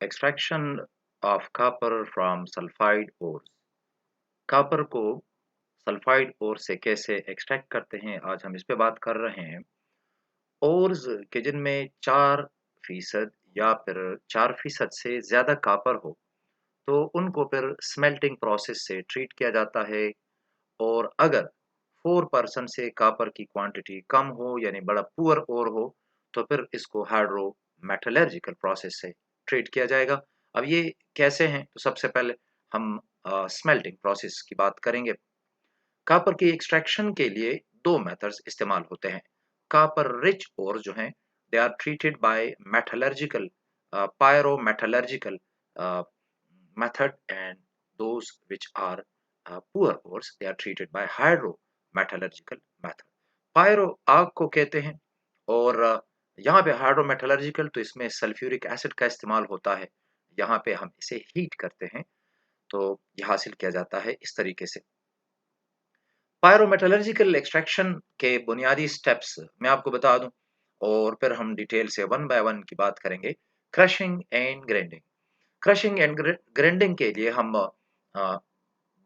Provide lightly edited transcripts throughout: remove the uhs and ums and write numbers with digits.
Extraction of copper from sulfide ores. Copper को sulphide ओर से कैसे एक्सट्रैक्ट करते हैं, आज हम इस पे बात कर रहे हैं। ओर्स के जिनमें 4% या फिर 4% से ज़्यादा कॉपर हो, तो उनको फिर स्मेल्टिंग प्रोसेस से ट्रीट किया जाता है। और अगर 4% से कॉपर की क्वांटिटी कम हो, यानी बड़ा पुअर ओर हो, तो फिर इसको हाइड्रो मेटलर्जिकल प्रोसेस से ट्रीट किया जाएगा। अब ये कैसे हैं, तो सबसे पहले हम स्मेल्टिंग प्रोसेस की बात करेंगे। कॉपर की एक्सट्रैक्शन के लिए दो मेथड्स इस्तेमाल होते हैं। कॉपर रिच ओर जो हैं, they are treated by metallurgical pyrometallurgical method, and those which are poor ores, they are treated by hydrometallurgical method. pyro आग को कहते हैं, और यहाँ पे हाइड्रोमेटलर्जिकल तो इसमें सल्फ्यूरिक एसिड का इस्तेमाल होता है। यहाँ पे हम इसे हीट करते हैं, तो ये हासिल किया जाता है इस तरीके से। पायरोमेटलर्जिकल एक्सट्रैक्शन के बुनियादी स्टेप्स मैं आपको बता दूं, और फिर हम डिटेल से वन बाय वन की बात करेंगे। Crushing and grinding. Crushing and grinding के लिए हम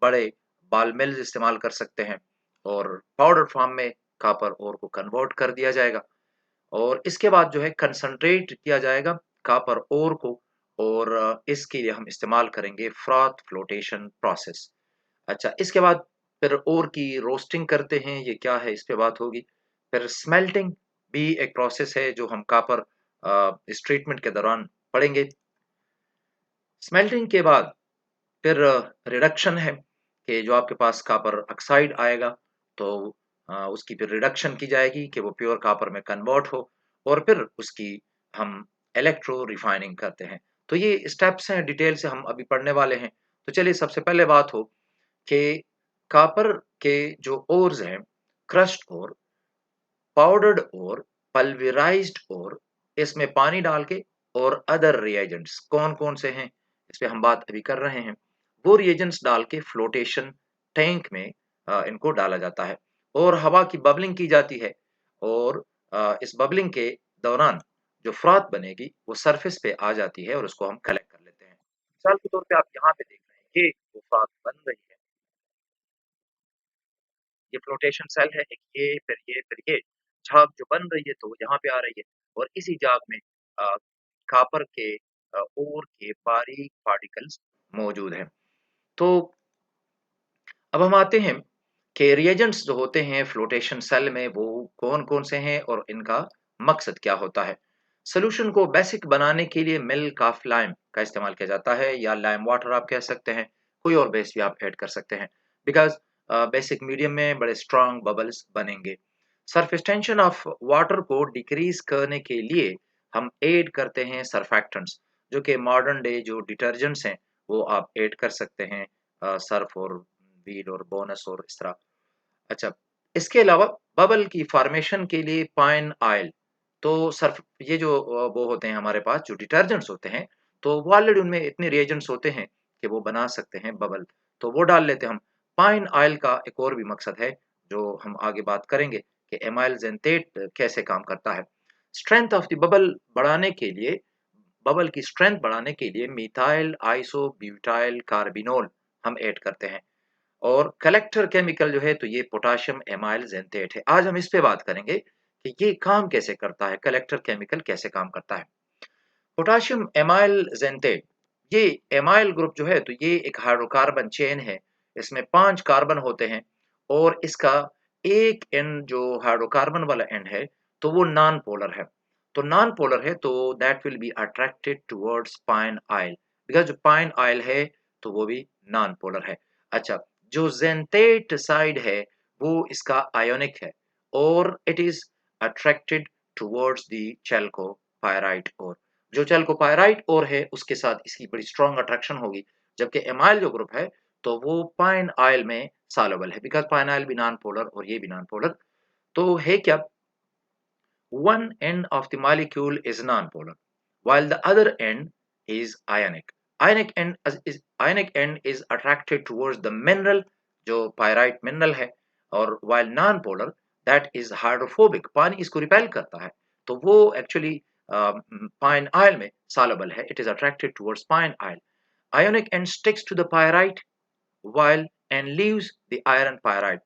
बड़े बाल मिल्स इस्तेमाल कर सकते हैं, और पाउडर फॉर्म में कॉपर ओर को कन्वर्ट कर दिया जाएगा। और इसके बाद जो है कंसंट्रेट किया जाएगा कॉपर ओर को, और इसके लिए हम इस्तेमाल करेंगे फ्रॉथ फ्लोटेशन प्रोसेस। अच्छा, इसके बाद फिर ओर की रोस्टिंग करते हैं, ये क्या है इस पे बात होगी। फिर स्मेल्टिंग भी एक प्रोसेस है जो हम कॉपर इस ट्रीटमेंट के दौरान पढ़ेंगे। स्मेल्टिंग के बाद फिर रिडक्शन है, कि जो आपके पास कॉपर ऑक्साइड आएगा, तो उसकी फिर रिडक्शन की जाएगी कि वो प्योर कॉपर में कन्वर्ट हो, और फिर उसकी हम इलेक्ट्रो रिफाइनिंग करते हैं। तो ये स्टेप्स हैं, डिटेल से हम अभी पढ़ने वाले हैं। तो चलिए सबसे पहले बात हो कि कॉपर के जो ओर्स हैं, क्रश्ड ओर, पाउडर्ड ओर, पल्वराइज्ड ओर, इसमें पानी डाल के, और अदर रिएजेंट्स कौन कौन से हैं इस पे हम बात अभी कर रहे हैं। वो रिएजेंट्स डाल के फ्लोटेशन टैंक में इनको डाला जाता है, और हवा की बबलिंग की जाती है। और इस बबलिंग के दौरान जो फ्रॉथ बनेगी वो सरफेस पे आ जाती है, और उसको हम कलेक्ट कर लेते हैं। मिसाल के तौर पे आप यहाँ पे देख रहे हैं कि वो फ्रॉथ बन रही है। ये फ्लोटेशन सेल है, एक ये, फिर ये, फिर ये झाग जो बन रही है, तो वो यहाँ पे आ रही है। और इसी झाग में कॉपर के ओर के बारीक पार्टिकल्स मौजूद हैं। तो अब हम आते हैं कि रिएजेंट्स जो होते हैं फ्लोटेशन सेल में, वो कौन-कौन से हैं और इनका मकसद क्या होता है। सॉल्यूशन को बेसिक बनाने के लिए मिल्क ऑफ लाइम का इस्तेमाल किया जाता है, या लाइम वाटर आप कह सकते हैं, कोई और बेस भी आप ऐड कर सकते हैं, बिकॉज़ बेसिक मीडियम में बड़े स्ट्रॉन्ग बबल्स बनेंगे। सरफेस टेंशन ऑफ वाटर को डिक्रीज करने के लिए हम ऐड करते हैं सर्फैक्टेंट्स, जो कि मॉडर्न डे जो डिटर्जेंट्स हैं, वो आप ऐड कर सकते हैं, सर्फ और व्हील और बोनस और इस तरह। अच्छा, इसके अलावा बबल की फॉर्मेशन के लिए पाइन ऑयल, तो सर्फ ये जो वो होते हैं हमारे पास जो डिटर्जेंट्स होते हैं, तो वो ऑलरेडी उनमें इतने रिएजेंट्स होते हैं कि वो बना सकते हैं बबल, तो वो डाल लेते हैं हम। पाइन ऑयल का एक और भी मकसद है, जो हम आगे बात करेंगे कि एमाइल जेंटेट कैसे काम करता है। स्ट्रेंथ ऑफ द बबल बढ़ाने के लिए, बबल की स्ट्रेंथ बढ़ाने के लिए मिथाइल आइसोब्यूटाइल कार्बिनोल हम ऐड करते हैं। और कलेक्टर केमिकल जो है, तो ये पोटेशियम एमाइल जेंटेट है। आज हम इस पे बात करेंगे कि ये काम कैसे करता है, कलेक्टर केमिकल कैसे काम करता है। पोटेशियम एमाइल जेंटेट, ये एमाइल ग्रुप जो है, तो ये एक हाइड्रोकार्बन चेन है। इसमें 5 कार्बन होते हैं, और इसका एक एंड जो हाइड्रोकार्बन वाला एंड है, तो वो नॉन पोलर है। तो नॉन पोलर है, तो that will be attracted towards pine oil, because जो पाइन ऑयल है, तो वो भी नॉन पोलर है। अच्छा, जो जेंटेट साइड है, वो इसका आयोनिक है, और it is attracted towards the chalcopyrite ore. जो चैल्कोपायराइट ओर है, उसके साथ इसकी बड़ी स्ट्रॉन्ग अट्रैक्शन होगी। जबकि एमाइल जो ग्रुप है, तो वो पाइन ऑयल में सॉल्युबल है, बिकॉज पाइन ऑयल भी नॉन पोलर और ये भी नॉन पोलर। तो है क्या, one end of the molecule is non-polar, while the other end is ionic. Ionic end is attracted towards the mineral, जो pyrite mineral है, और while non-polar that is hydrophobic, पानी इसको रिपेल करता है। तो वो एक्चुअली पाइन आयल में soluble है, it is attracted towards pine oil. Ionic and sticks to the pyrite while and leaves the iron pyrite.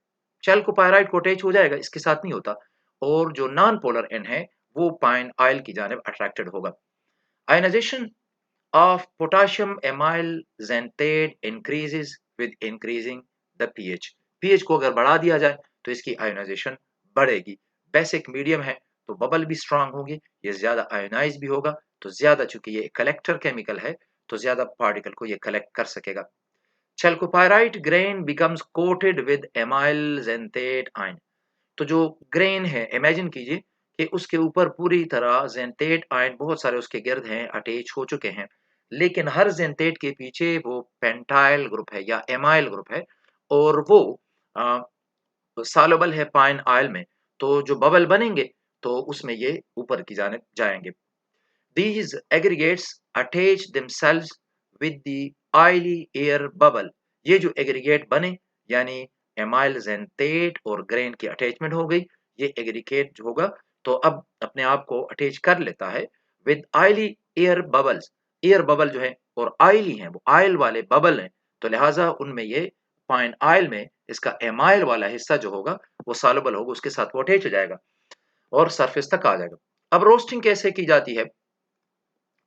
chalcopyrite को अटैच हो जाएगा, इसके साथ नहीं होता, और जो नॉन पोलर एन है वो पाइन ऑयल की जानिब अट्रैक्टेड होगा. Ionization of potassium amyl xanthate increases with increasing the pH. pH को अगर बढ़ा दिया जाए तो इसकी आयोनाइजेशन बढ़ेगी. बेसिक मीडियम है तो बबल भी स्ट्रांग होंगे, ये ज्यादा आयोनाइज भी होगा, तो ज्यादा चूंकि ये कलेक्टर केमिकल है तो ज्यादा पार्टिकल को ये कलेक्ट कर सकेगा. Chalcopyrite grain becomes coated with amyl xanthate ion. तो जो ग्रेन है, इमेजिन कीजिए कि उसके ऊपर पूरी तरह जेंटेट आयन बहुत सारे उसके गिर्द हैं, अटैच हो चुके हैं, लेकिन हर जेंटेट के पीछे वो पेंटाइल ग्रुप है या एमाइल ग्रुप है, और वो सॉल्युबल है पाइन ऑयल में, तो जो बबल बनेंगे तो उसमें ये ऊपर की जानिब जाएंगे. These aggregates attach themselves with the oily air bubble. ये जो एग्रीगेट बने यानी एमाइल जेंटेट और ग्रेन की अटैचमेंट हो गई, ये एग्रीगेट जो होगा तो अब अपने आप को अटैच कर लेता है with oily air bubbles. Air bubble जो है और ऑयली हैं, वो ऑयल वाले बबल हैं, तो लिहाजा उनमें ये फाइन ऑयल में इसका एमाइल वाला हिस्सा जो होगा वो सॉल्युबल होगा, उसके साथ वो अटैच हो जाएगा और सरफेस तक आ जाएगा. अब रोस्टिंग कैसे की जाती है?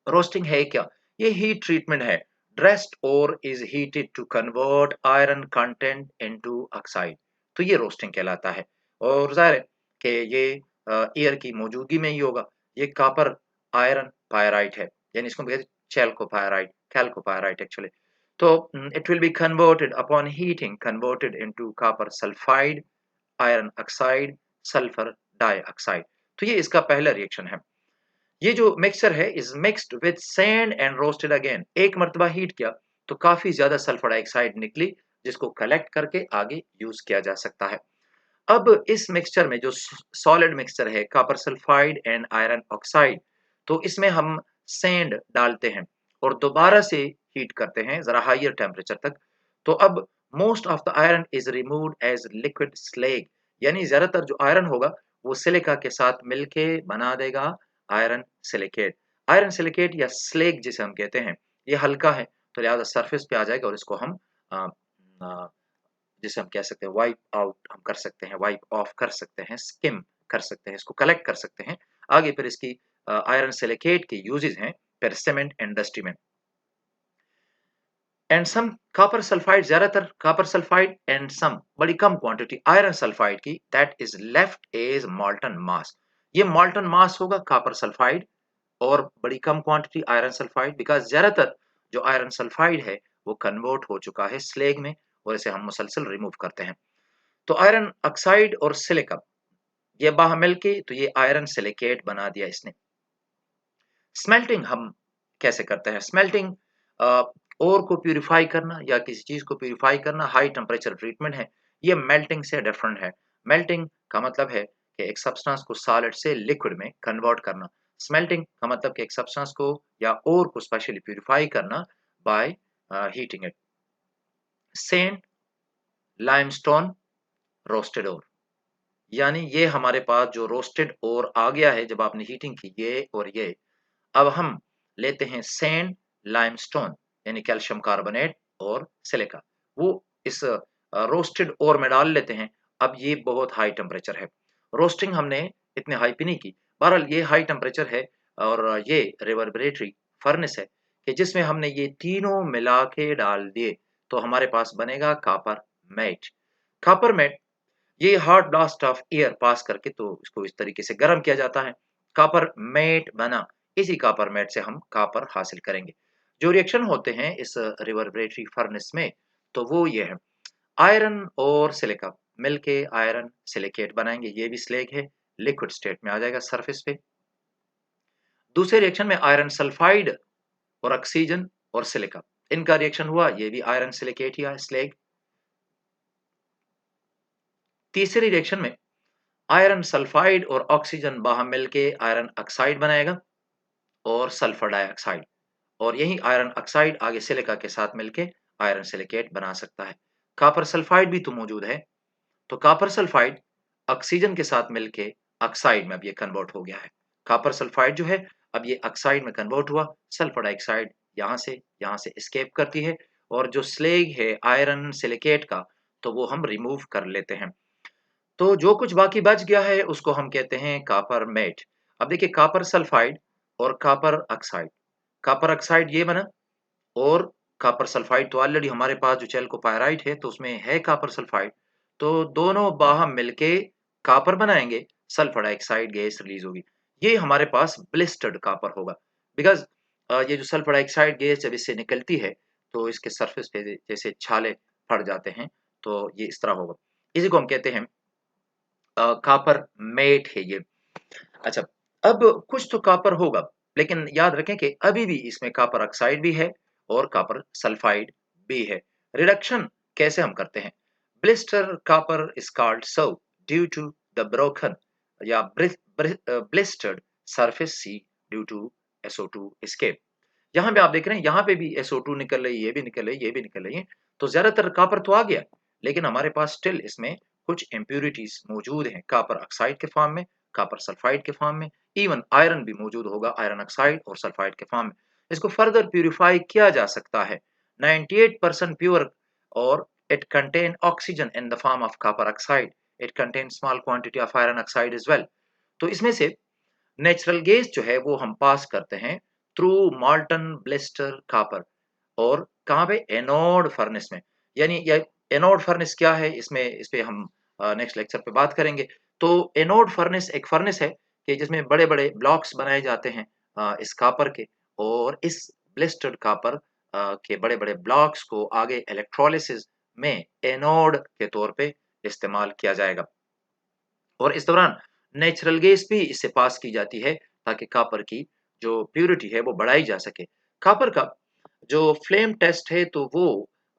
रोस्टिंग है क्या? ये हीट ट्रीटमेंट है. Dressed ore is heated to convert iron content into oxide. तो ये रोस्टिंग कहलाता है, और जाहिर है कि ये एयर की मौजूदगी में ही होगा. ये कॉपर आयरन पायराइट है, यानी इसको कहते हैं चैल्कोपायराइट, कैल्कोपायराइट एक्चुअली. तो it will be converted upon heating, converted into copper sulphide, iron oxide, sulphur dioxide. तो ये इसका पहला रिएक्शन है. ये जो मिक्सचर है is mixed with sand and roasted again. एक मरतबा हीट किया तो काफी ज्यादा सल्फर डाइऑक्साइड निकली, जिसको कलेक्ट करके आगे यूज किया जा सकता है. अब इस मिक्सचर में जो सॉलिड मिक्सचर है copper sulphide and iron oxide, तो इसमें हम सैंड डालते हैं और दोबारा से हीट करते हैं जरा हायर टेम्परेचर तक. तो अब most of the iron is removed as liquid slag, यानी ज्यादातर जो आयरन होगा वो सिलिका के साथ मिलके बना देगा आयरन सिलिकेट. आयरन सिलिकेट या स्लेग जिसे हम कहते हैं, ये हल्का है तो लिहाजा सरफेस पे आ जाएगा और इसको हम आ, आ, जिसे हम कह सकते हैं वाइप आउट हम कर सकते हैं, वाइप ऑफ कर सकते हैं, स्किम कर सकते हैं, इसको कलेक्ट कर सकते हैं. आगे फिर इसकी आयरन सिलिकेट के यूजेस हैं फिर सीमेंट इंडस्ट्री में. एंड सम कॉपर सल्फाइड, ज्यादातर कॉपर सल्फाइड एंड सम बड़ी कम क्वांटिटी आयरन सल्फाइड की, that is left as molten mass. ये मॉल्टन मास होगा कॉपर सल्फाइड और बड़ी कम क्वांटिटी आयरन सल्फाइड, बिकॉज ज्यादातर जो आयरन सल्फाइड है वो कन्वर्ट हो चुका है स्लेग में और इसे हम मुसलसल रिमूव करते हैं. तो आयरन ऑक्साइड और सिलिका ये बाहर मिलके तो ये आयरन सिलिकेट बना दिया इसने. स्मेल्टिंग हम कैसे करते हैं? स्मेल्टिंग ओर को प्यूरिफाई करना या किसी चीज को प्यूरिफाई करना हाई टेम्परेचर ट्रीटमेंट है. ये मेल्टिंग से डिफरेंट है. मेल्टिंग का मतलब है कि एक सब्सटेंस को सॉलिड से लिक्विड में कन्वर्ट करना. स्मेल्टिंग का मतलब कि एक सब्सटेंस को या ओर को स्पेशली प्यूरिफाई करना by heating it. Sand, limestone, roasted ore, यानी ये हमारे पास जो रोस्टेड ओर आ गया है जब आपने हीटिंग की, ये और ये. अब हम लेते हैं सैंड, लाइमस्टोन यानी कैल्शियम कार्बोनेट और सिलिका, वो इस रोस्टेड ओर में डाल लेते हैं. अब ये बहुत हाई टेम्परेचर है. रोस्टिंग हमने इतने हाई पे नहीं की. बहरहाल ये हाई टेम्परेचर है और ये रिवर्बरेटरी फर्नेस है कि जिसमें हमने ये तीनों मिला के डाल दिए तो हमारे पास बनेगा कॉपर मेट. कॉपर मेट ये hard blast of air pass करके तो इसको इस तरीके से गर्म किया जाता है. कॉपर मेट बना, इसी कॉपर मेट से हम कॉपर हासिल करेंगे. जो रिएक्शन होते हैं इस रिवर्बरेटरी फर्नेस में तो वो ये है, आयरन और सिलिका मिलके आयरन सिलिकेट बनाएंगे. ये भी स्लेग है, लिक्विड स्टेट में आ जाएगा सरफेस पे. दूसरे रिएक्शन में आयरन सल्फाइड और ऑक्सीजन और सिलिका, इनका रिएक्शन हुआ, ये भी आयरन सिलिकेट या स्लेग. तीसरे रिएक्शन में आयरन सल्फाइड और ऑक्सीजन बाहर मिलके आयरन ऑक्साइड बनाएगा और सल्फर डाइऑक्साइड, और यही आयरन ऑक्साइड आगे सिलिका के साथ मिलके आयरन सिलिकेट बना सकता है. कॉपर सल्फाइड भी तो मौजूद है, तो कॉपर सल्फाइड ऑक्सीजन के साथ मिलके ऑक्साइड में अब ये कन्वर्ट हो गया है. कॉपर सल्फाइड जो है अब ये ऑक्साइड में कन्वर्ट हुआ, सल्फर डाइऑक्साइड यहाँ से एस्केप करती है और जो स्लैग है आयरन सिलिकेट का, तो वो हम रिमूव कर लेते हैं। तो जो कुछ बाकी बच गया है उसको हम कहते हैं कॉपर मेट। अब देखिए कॉपर सल्फाइड और कॉपर ऑक्साइड ये बना, और कॉपर सल्फाइड तो ऑलरेडी हमारे पास जो चैल्कोपायराइट है तो उसमें है कॉपर सल्फाइड, तो दोनों बाहम मिलके कॉपर बनाएंगे, सल्फर डाइऑक्साइड गैस रिलीज होगी। ये हमारे पास ब्लिस्टर्ड कॉपर होगा, बिकॉज ये जो सल्फर डाइऑक्साइड गैस जब इससे निकलती है तो इसके सरफेस पे जैसे छाले पड़ जाते हैं, तो ये इस तरह होगा। इसी को हम कहते हैं कॉपर मेट है ये। अच्छा, अब कुछ तो कॉपर होगा, लेकिन याद रखें कि अभी भी इसमें कॉपर ऑक्साइड भी है और कॉपर सल्फाइड भी है। रिडक्शन कैसे हम करते हैं? Blister copper is called so due to the broken या blistered surface see due to SO2 escape. यहाँ पे आप देख रहे हैं, यहाँ पे भी SO2 निकल रही है, ये भी निकल रही है, ये भी निकल रही है। तो ज्यादातर कॉपर तो आ गया, लेकिन हमारे पास स्टिल इसमें कुछ इम्प्यूरिटीज मौजूद हैं, कॉपर ऑक्साइड के फॉर्म में, कॉपर सल्फाइड के फॉर्म में, इवन आयरन भी मौजूद होगा आयरन ऑक्साइड और सल्फाइड के फॉर्म में। इसको फर्दर प्यूरिफाई किया जा सकता है 98% प्योर, और it contain oxygen in the form of copper oxide, it contain small quantity of iron oxide as well. तो इसमें से नेचुरल गैस जो है वो हम पास करते हैं थ्रू मॉल्टन ब्लिस्टर कॉपर, और कहाँ पे? एनोड फर्नेस में। यानी ये एनोड फर्नेस क्या है, इसमें इस पे हम नेक्स्ट लेक्चर पे बात करेंगे। तो एनोड फर्नेस एक फर्नेस है कि जिसमें बड़े-बड़े ब्लॉक्स बनाए जाते हैं इस कॉपर के, और इस ब्लिस्टर्ड कॉपर के बड़े-बड़े ब्लॉक्स को आगे इलेक्ट्रोलिसिस में एनोड के तौर पे इस्तेमाल किया जाएगा। और इस दौरान नेचुरल गैस भी इससे पास की जाती है ताकि कॉपर की जो प्यूरिटी है वो बढ़ाई जा सके। कॉपर का जो फ्लेम टेस्ट है तो वो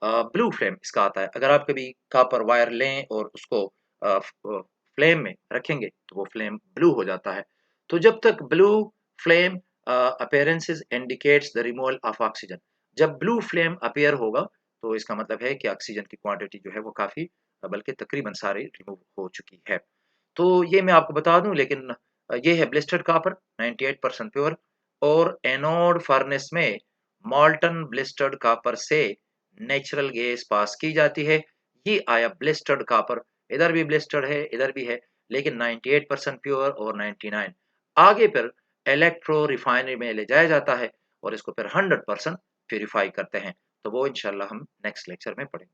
ब्लू फ्लेम इसका आता है। अगर आप कभी कॉपर वायर लें और उसको फ्लेम में रखेंगे तो वो फ्लेम ब्लू हो जाता है। तो जब तक blue flame appearances indicates the removal of oxygen, जब ब्लू फ्लेम अपीयर होगा तो इसका मतलब है कि ऑक्सीजन की क्वांटिटी जो है वो काफी बल्कि तकरीबन सारी रिमूव हो चुकी है। तो ये मैं आपको बता दूं, लेकिन ये है ब्लिस्टर्ड कॉपर 98% प्योर, और एनोड फर्नेस में मॉल्टन ब्लिस्टर्ड कॉपर से नेचुरल गैस पास की जाती है। ये आया ब्लिस्टर्ड कॉपर, इधर भी ब्लिस्टर्ड है इधर भी है, लेकिन 98% प्योर और 99 आगे फिर इलेक्ट्रो रिफाइनरी में ले जाया जाता है और इसको फिर 100% प्यूरिफाई करते हैं। तो वो इंशाल्लाह हम नेक्स्ट लेक्चर में पढ़ेंगे।